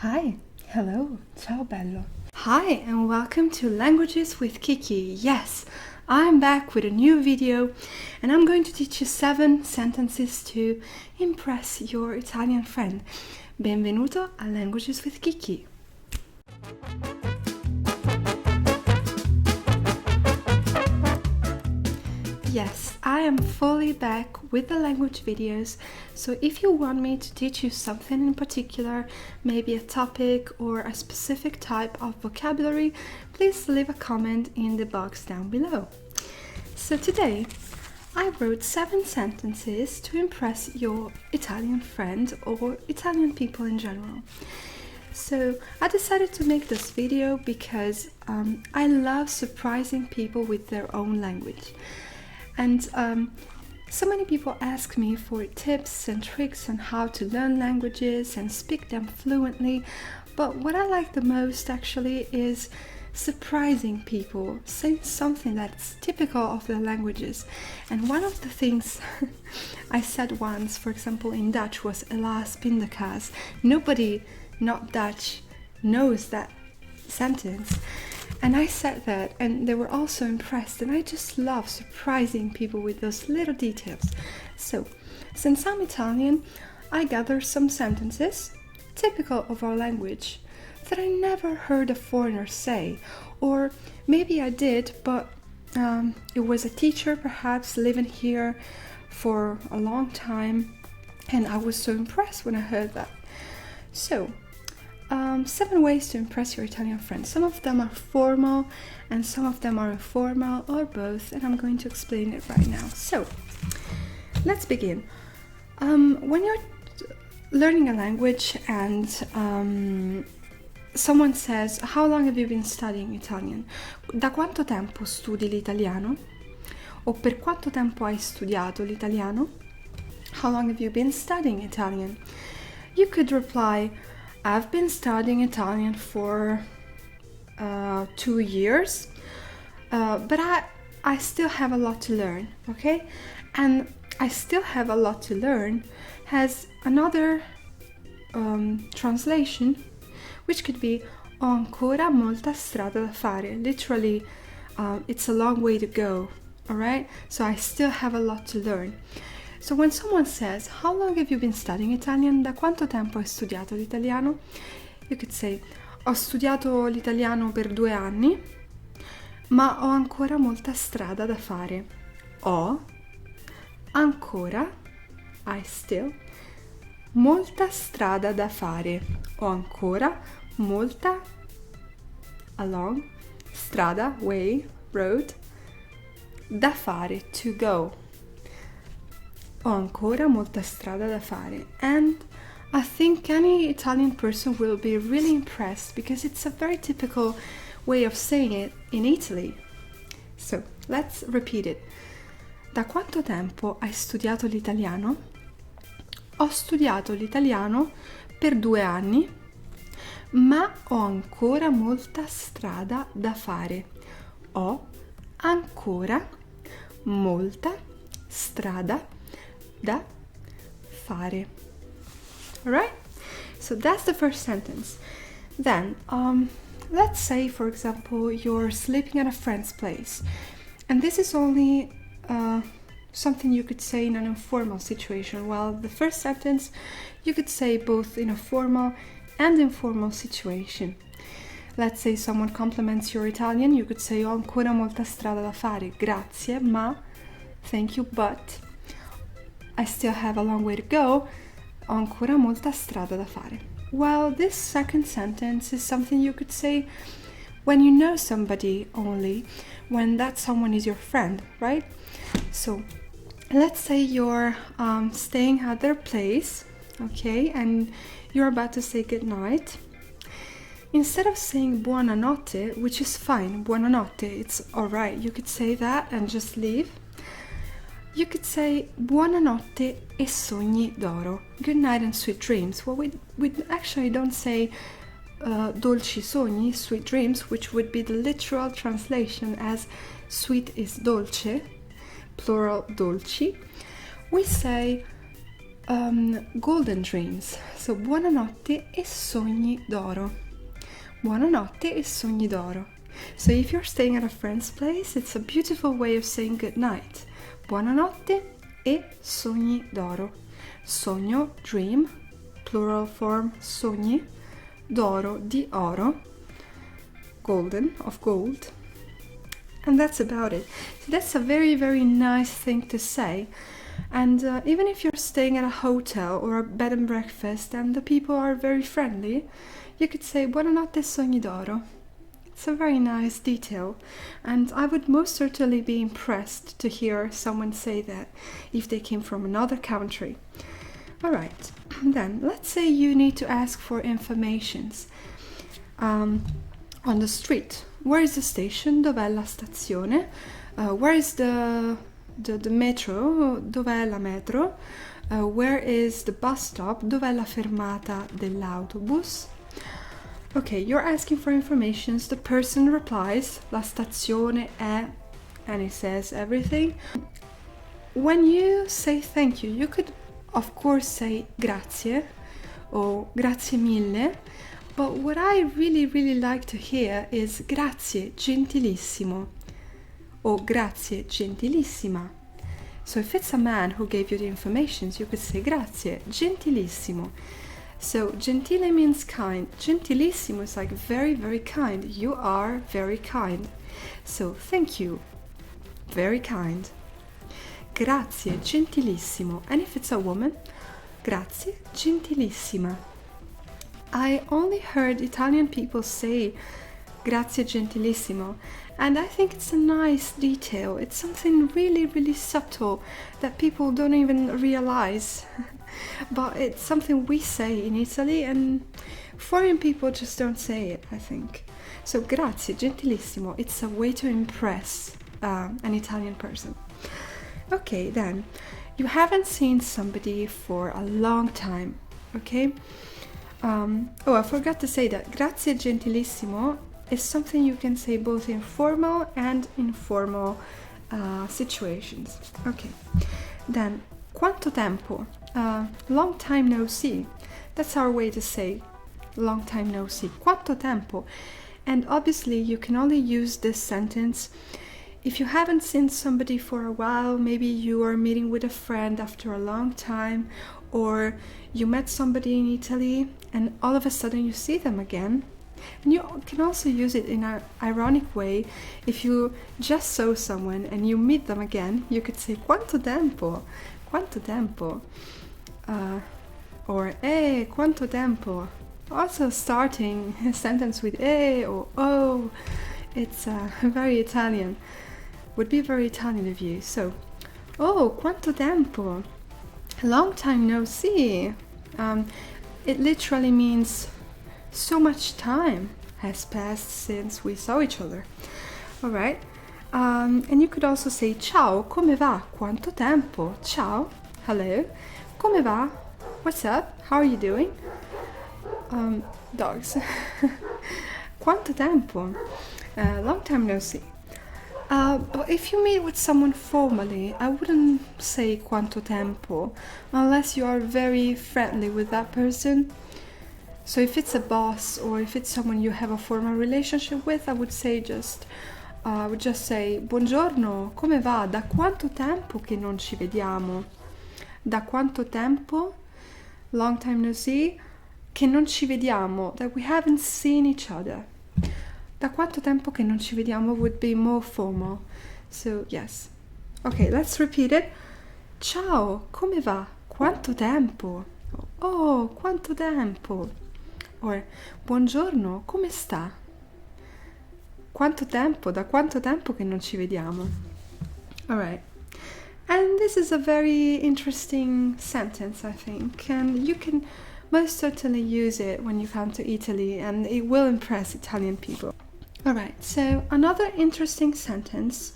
Hi, hello, ciao bello. Hi and welcome to Languages with Kiki. Yes, I'm back with a new video and I'm going to teach you 7 sentences to impress your Italian friend. Benvenuto a Languages with Kiki. Yes, I am fully back with the language videos, so if you want me to teach you something in particular, maybe a topic or a specific type of vocabulary, please leave a comment in the box down below. So today, I wrote 7 sentences to impress your Italian friend or Italian people in general. So I decided to make this video because I love surprising people with their own language. And so many people ask me for tips and tricks on how to learn languages and speak them fluently, but what I like the most actually is surprising people, saying something that's typical of their languages. And one of the things I said once, for example in Dutch, was helaas pindakaas. Nobody not Dutch knows that sentence. And I said that and they were also impressed, and I just love surprising people with those little details. So, since I'm Italian, I gathered some sentences typical of our language that I never heard a foreigner say, or maybe I did, but it was a teacher perhaps living here for a long time, and I was so impressed when I heard that. So, 7 ways to impress your Italian friends. Some of them are formal and some of them are informal or both, and I'm going to explain it right now. So, let's begin. When you're learning a language and someone says, how long have you been studying Italian? Da quanto tempo studi l'italiano? O per quanto tempo hai studiato l'italiano? How long have you been studying Italian? You could reply, I've been studying Italian for 2 years, but I still have a lot to learn, okay? And I still have a lot to learn has another translation, which could be ho ancora molta strada da fare. Literally, it's a long way to go, alright? So I still have a lot to learn. So when someone says, how long have you been studying Italian? Da quanto tempo hai studiato l'italiano? You could say, ho studiato l'italiano per 2 anni, ma ho ancora molta strada da fare. Ho ancora, I still, molta strada da fare. Ho ancora molta, along, strada, way, road, da fare, to go. Ho ancora molta strada da fare. And I think any Italian person will be really impressed because it's a very typical way of saying it in Italy. So, let's repeat it. Da quanto tempo hai studiato l'italiano? Ho studiato l'italiano per 2 anni, ma ho ancora molta strada da fare. Ho ancora molta strada da fare. Alright? So that's the first sentence. Then, let's say, for example, you're sleeping at a friend's place. And this is only something you could say in an informal situation. Well, the first sentence you could say both in a formal and informal situation. Let's say someone compliments your Italian, you could say ho ancora molta strada da fare. Grazie, ma, thank you, but I still have a long way to go. Ho ancora molta strada da fare. Well, this second sentence is something you could say when you know somebody only, when that someone is your friend, right? So, let's say you're staying at their place, okay, and you're about to say goodnight. Instead of saying Buonanotte, which is fine, Buonanotte, it's alright, you could say that and just leave. You could say Buonanotte e sogni d'oro. Good night and sweet dreams. Well, we actually don't say dolci sogni, sweet dreams, which would be the literal translation as sweet is dolce, plural dolci. We say golden dreams. So buonanotte e sogni d'oro. Buonanotte e sogni d'oro. So if you're staying at a friend's place, it's a beautiful way of saying good night. Buonanotte e sogni d'oro. Sogno, dream, plural form sogni, d'oro, di oro, golden, of gold. And that's about it. So that's a very, very nice thing to say. And even if you're staying at a hotel or a bed and breakfast and the people are very friendly, you could say buonanotte sogni d'oro. It's a very nice detail, and I would most certainly be impressed to hear someone say that if they came from another country. Alright, then let's say you need to ask for informations on the street. Where is the station? Dov'è la stazione? Where is the metro? Dov'è la metro? Where is the bus stop? Dov'è la fermata dell'autobus? Okay, you're asking for information. The person replies, la stazione è, and he says everything. When you say thank you, you could of course say grazie or grazie mille, but what I really like to hear is grazie gentilissimo or grazie gentilissima. So if it's a man who gave you the information, you could say grazie gentilissimo. So gentile means kind. Gentilissimo is like very, very kind. You are very kind. So thank you. Very kind. Grazie gentilissimo. And if it's a woman, grazie gentilissima. I only heard Italian people say grazie gentilissimo, and I think it's a nice detail. It's something really subtle that people don't even realize. But it's something we say in Italy, and foreign people just don't say it, I think. So grazie gentilissimo, it's a way to impress an Italian person. Okay, then you haven't seen somebody for a long time, okay? Oh, I forgot to say that grazie gentilissimo is something you can say both in formal and informal situations. Okay, then quanto tempo? Long time no see. That's our way to say long time no see. Quanto tempo? And obviously you can only use this sentence if you haven't seen somebody for a while. Maybe you are meeting with a friend after a long time, or you met somebody in Italy and all of a sudden you see them again. And you can also use it in an ironic way. If you just saw someone and you meet them again, you could say quanto tempo? Quanto tempo? Or quanto tempo? Also starting a sentence with or oh. It's very Italian. Would be very Italian of you. So, oh, quanto tempo? Long time no see. It literally means so much time has passed since we saw each other. Alright. And you could also say ciao, come va? Quanto tempo? Ciao, hello. Come va? What's up? How are you doing? Dogs. Quanto tempo? Long time no see. But if you meet with someone formally, I wouldn't say quanto tempo unless you are very friendly with that person. So if it's a boss or if it's someone you have a formal relationship with, I would say I would just say buongiorno, come va? Da quanto tempo che non ci vediamo? Da quanto tempo? Long time no see. Che non ci vediamo, that we haven't seen each other. Da quanto tempo che non ci vediamo would be more formal. So, yes. Okay, let's repeat it. Ciao, come va? Quanto tempo? Oh, quanto tempo? Or, buongiorno, come sta? Quanto tempo? Da quanto tempo che non ci vediamo? Alright. And this is a very interesting sentence, I think. And you can most certainly use it when you come to Italy, and it will impress Italian people. Alright, so another interesting sentence.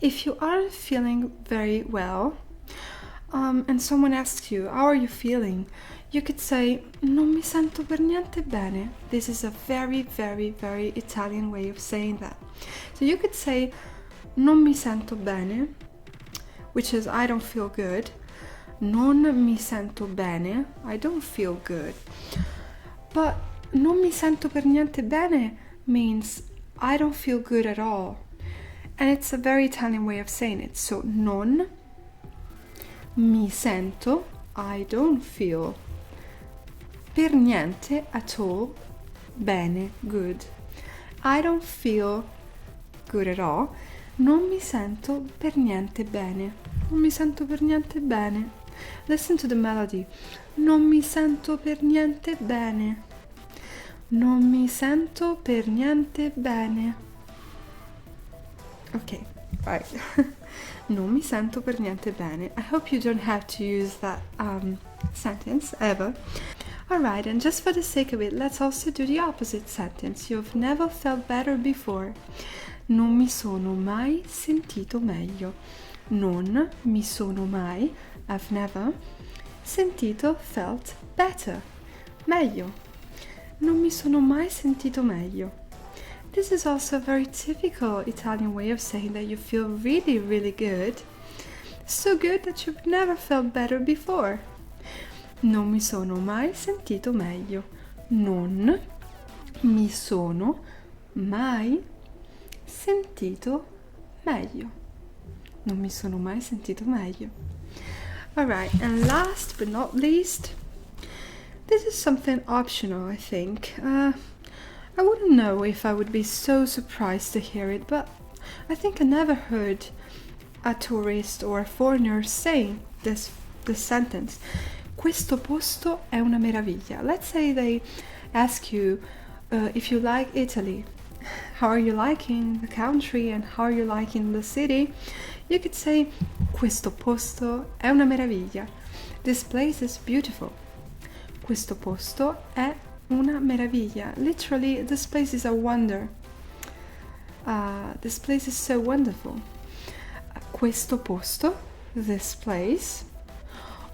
If you aren't feeling very well, and someone asks you, how are you feeling? You could say, non mi sento per niente bene. This is a very Italian way of saying that. So you could say, non mi sento bene, which is I don't feel good. non mi sento bene, I don't feel good. But non mi sento per niente bene means I don't feel good at all. And it's a very Italian way of saying it. So non mi sento, I don't feel, per niente, at all, bene, good. I don't feel good at all. Non mi sento per niente bene. Non mi sento per niente bene. Listen to the melody. Non mi sento per niente bene. Non mi sento per niente bene. Okay, right. Non mi sento per niente bene. I hope you don't have to use that sentence ever. Alright, and just for the sake of it, let's also do the opposite sentence. You've never felt better before. Non mi sono mai sentito meglio. Non mi sono mai, I've never, sentito, felt better. Meglio. Non mi sono mai sentito meglio. This is also a very typical Italian way of saying that you feel really, really good. So good that you've never felt better before. Non mi sono mai sentito meglio. Non mi sono mai sentito meglio. Non mi sono mai sentito meglio. Alright, and last but not least, this is something optional, I think. I wouldn't know if I would be so surprised to hear it, but I think I never heard a tourist or a foreigner saying this sentence. Questo posto è una meraviglia. Let's say they ask you if you like Italy. How are you liking the country and how are you liking the city? You could say, questo posto è una meraviglia. This place is beautiful. Questo posto è una meraviglia. Literally, this place is a wonder. This place is so wonderful. Questo posto, this place.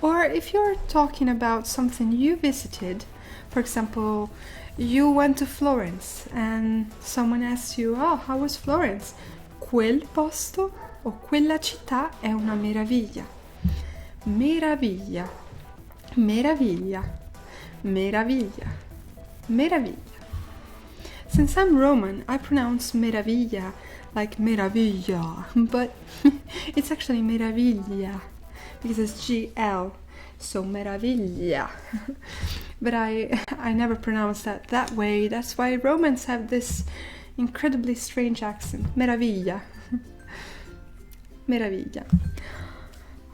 Or if you're talking about something you visited, for example, you went to Florence and someone asks you, oh, how was Florence? Quel posto o quella città è una meraviglia. Meraviglia. Meraviglia. Meraviglia. Meraviglia. Since I'm Roman, I pronounce meraviglia like meraviglia, but it's actually meraviglia because it's GL, so meraviglia. But I never pronounce that way. That's why Romans have this incredibly strange accent. Meraviglia. Meraviglia.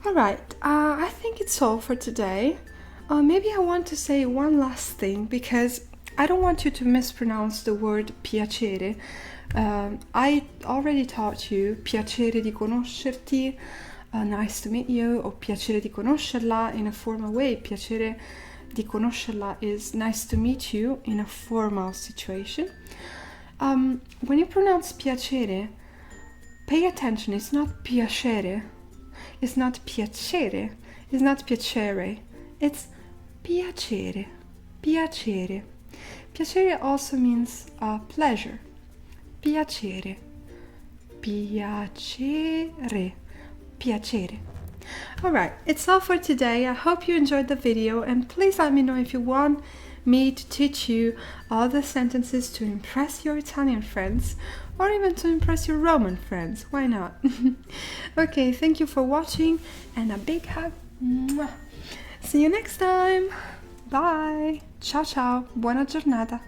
Alright, I think it's all for today. Maybe I want to say one last thing because I don't want you to mispronounce the word piacere. I already taught you piacere di conoscerti, nice to meet you, or piacere di conoscerla in a formal way. Piacere di conoscerla is nice to meet you in a formal situation. When you pronounce piacere, pay attention, it's not piacere, it's not piacere, it's not piacere, it's piacere, piacere. Piacere also means pleasure. Piacere, piacere, piacere. Alright, it's all for today. I hope you enjoyed the video and please let me know if you want me to teach you all the sentences to impress your Italian friends or even to impress your Roman friends. Why not? Okay, thank you for watching and a big hug. Mwah. See you next time. Bye. Ciao ciao. Buona giornata.